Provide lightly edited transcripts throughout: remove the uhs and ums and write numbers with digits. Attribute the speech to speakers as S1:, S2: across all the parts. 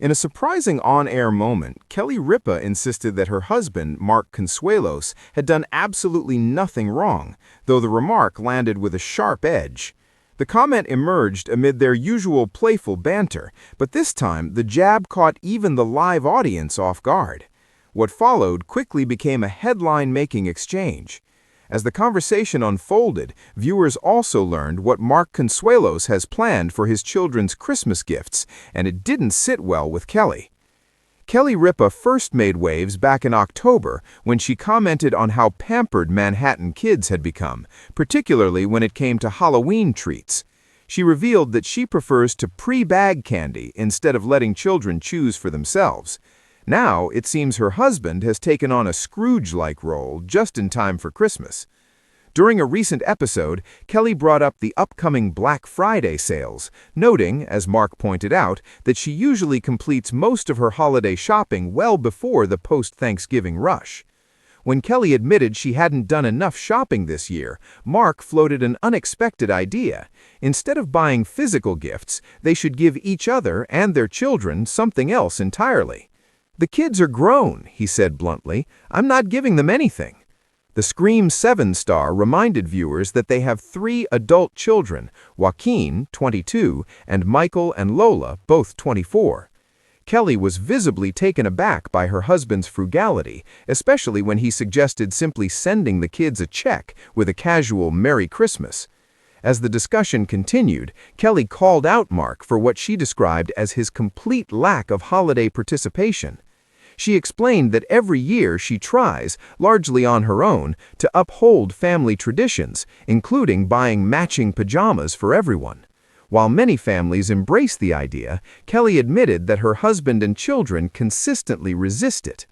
S1: In a surprising on-air moment, Kelly Ripa insisted that her husband, Mark Consuelos, had done absolutely nothing wrong, though the remark landed with a sharp edge. The comment emerged amid their usual playful banter, but this time the jab caught even the live audience off guard. What followed quickly became a headline-making exchange. As the conversation unfolded, viewers also learned what Mark Consuelos has planned for his children's Christmas gifts, and it didn't sit well with Kelly. Kelly Ripa first made waves back in October when she commented on how pampered Manhattan kids had become, particularly when it came to Halloween treats. She revealed that she prefers to pre-bag candy instead of letting children choose for themselves. Now, it seems her husband has taken on a Scrooge-like role just in time for Christmas. During a recent episode, Kelly brought up the upcoming Black Friday sales, noting, as Mark pointed out, that she usually completes most of her holiday shopping well before the post-Thanksgiving rush. When Kelly admitted she hadn't done enough shopping this year, Mark floated an unexpected idea. Instead of buying physical gifts, they should give each other and their children something else entirely. "The kids are grown," he said bluntly. "I'm not giving them anything." The Scream 7 star reminded viewers that they have 3 adult children, Joaquin, 22, and Michael and Lola, both 24. Kelly was visibly taken aback by her husband's frugality, especially when he suggested simply sending the kids a check with a casual "Merry Christmas." As the discussion continued, Kelly called out Mark for what she described as his complete lack of holiday participation. She explained that every year she tries, largely on her own, to uphold family traditions, including buying matching pajamas for everyone. While many families embrace the idea, Kelly admitted that her husband and children consistently resist it.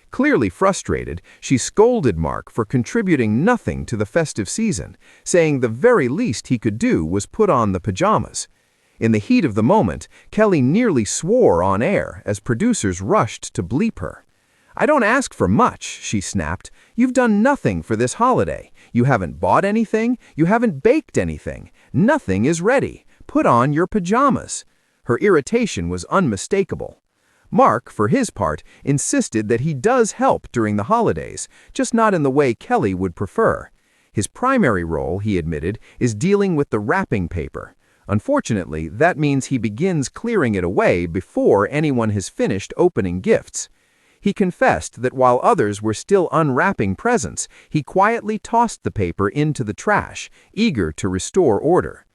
S1: Clearly frustrated, she scolded Mark for contributing nothing to the festive season, saying the very least he could do was put on the pajamas. In the heat of the moment, Kelly nearly swore on air as producers rushed to bleep her. "I don't ask for much," she snapped. "You've done nothing for this holiday. You haven't bought anything. You haven't baked anything. Nothing is ready. Put on your pajamas." Her irritation was unmistakable. Mark, for his part, insisted that he does help during the holidays, just not in the way Kelly would prefer. His primary role, he admitted, is dealing with the wrapping paper. Unfortunately, that means he begins clearing it away before anyone has finished opening gifts. He confessed that while others were still unwrapping presents, he quietly tossed the paper into the trash, eager to restore order.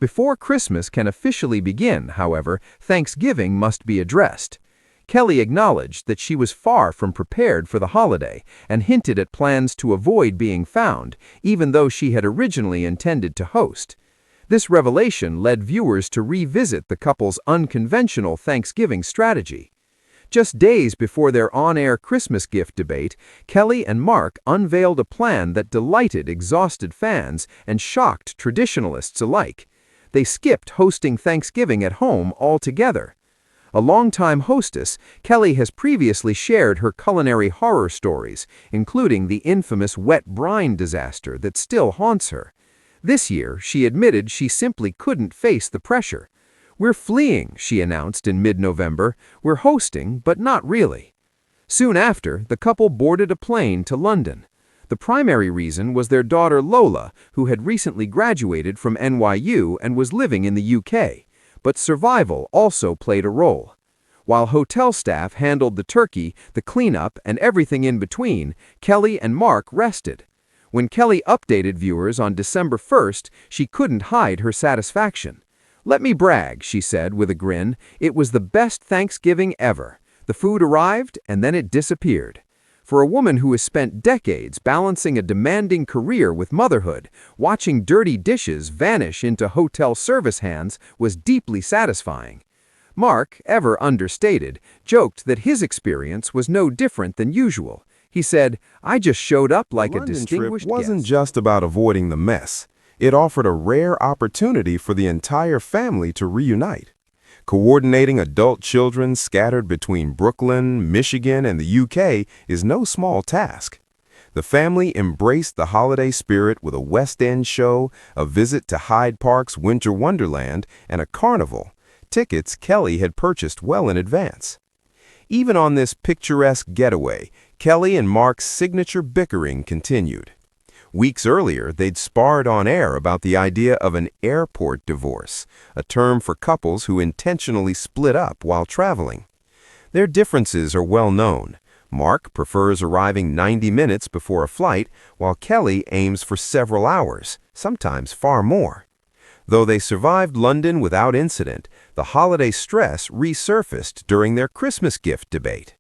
S1: Before Christmas can officially begin, however, Thanksgiving must be addressed. Kelly acknowledged that she was far from prepared for the holiday and hinted at plans to avoid being found, even though she had originally intended to host. This revelation led viewers to revisit the couple's unconventional Thanksgiving strategy. Just days before their on-air Christmas gift debate, Kelly and Mark unveiled a plan that delighted exhausted fans and shocked traditionalists alike. They skipped hosting Thanksgiving at home altogether. A longtime hostess, Kelly has previously shared her culinary horror stories, including the infamous wet brine disaster that still haunts her. This year, she admitted she simply couldn't face the pressure. "We're fleeing," she announced in mid-November. "We're hosting, but not really." Soon after, the couple boarded a plane to London. The primary reason was their daughter Lola, who had recently graduated from NYU and was living in the UK. But survival also played a role. While hotel staff handled the turkey, the cleanup, and everything in between, Kelly and Mark rested. When Kelly updated viewers on December 1st, she couldn't hide her satisfaction. "Let me brag," she said with a grin. "It was the best Thanksgiving ever. The food arrived, and then it disappeared." For a woman who has spent decades balancing a demanding career with motherhood, watching dirty dishes vanish into hotel service hands was deeply satisfying. Mark, ever understated, joked that his experience was no different than usual. He said, "I just showed up like a distinguished
S2: guest." Wasn't
S1: guest.
S2: just about avoiding the mess. It offered a rare opportunity for the entire family to reunite. Coordinating adult children scattered between Brooklyn, Michigan, and the UK is no small task. The family embraced the holiday spirit with a West End show, a visit to Hyde Park's Winter Wonderland, and a carnival, tickets Kelly had purchased well in advance. Even on this picturesque getaway, Kelly and Mark's signature bickering continued. Weeks earlier, they'd sparred on air about the idea of an airport divorce, a term for couples who intentionally split up while traveling. Their differences are well known. Mark prefers arriving 90 minutes before a flight, while Kelly aims for several hours, sometimes far more. Though they survived London without incident, the holiday stress resurfaced during their Christmas gift debate.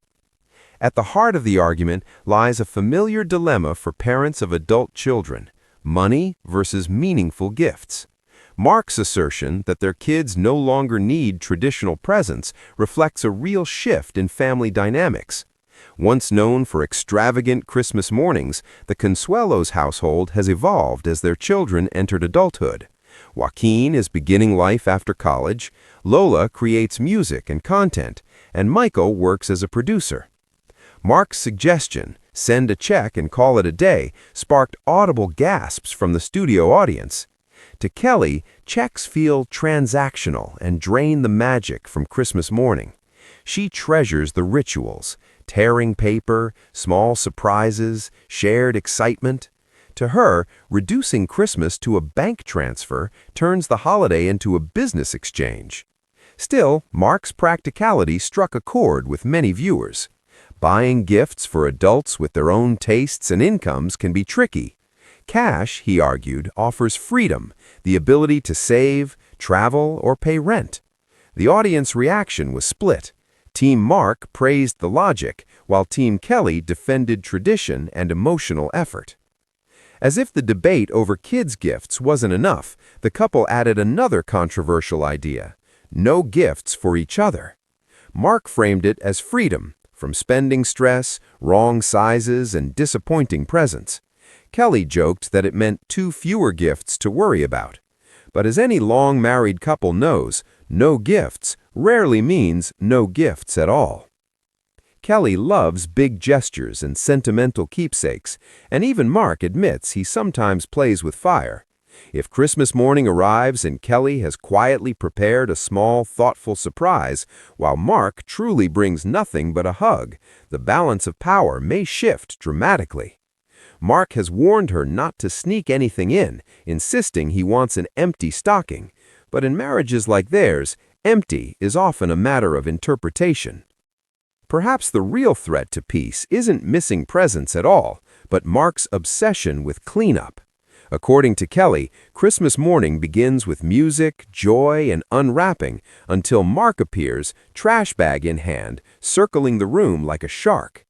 S2: At the heart of the argument lies a familiar dilemma for parents of adult children: money versus meaningful gifts. Mark's assertion that their kids no longer need traditional presents reflects a real shift in family dynamics. Once known for extravagant Christmas mornings, the Consuelos household has evolved as their children entered adulthood. Joaquin is beginning life after college, Lola creates music and content, and Michael works as a producer. Mark's suggestion, send a check and call it a day, sparked audible gasps from the studio audience. To Kelly, checks feel transactional and drain the magic from Christmas morning. She treasures the rituals: tearing paper, small surprises, shared excitement. To her, reducing Christmas to a bank transfer turns the holiday into a business exchange. Still, Mark's practicality struck a chord with many viewers. Buying gifts for adults with their own tastes and incomes can be tricky. Cash, he argued, offers freedom, the ability to save, travel, or pay rent. The audience reaction was split. Team Mark praised the logic, while Team Kelly defended tradition and emotional effort. As if the debate over kids' gifts wasn't enough, the couple added another controversial idea: no gifts for each other. Mark framed it as freedom from spending stress, wrong sizes, and disappointing presents. Kelly joked that it meant too fewer gifts to worry about. But as any long-married couple knows, no gifts rarely means no gifts at all. Kelly loves big gestures and sentimental keepsakes, and even Mark admits he sometimes plays with fire. If Christmas morning arrives and Kelly has quietly prepared a small, thoughtful surprise, while Mark truly brings nothing but a hug, the balance of power may shift dramatically. Mark has warned her not to sneak anything in, insisting he wants an empty stocking. But in marriages like theirs, empty is often a matter of interpretation. Perhaps the real threat to peace isn't missing presents at all, but Mark's obsession with cleanup. According to Kelly, Christmas morning begins with music, joy, and unwrapping until Mark appears, trash bag in hand, circling the room like a shark.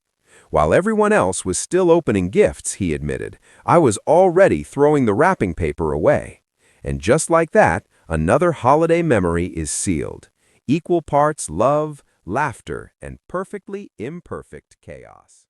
S2: While everyone else was still opening gifts, he admitted, I was already throwing the wrapping paper away. And just like that, another holiday memory is sealed. Equal parts love, laughter, and perfectly imperfect chaos.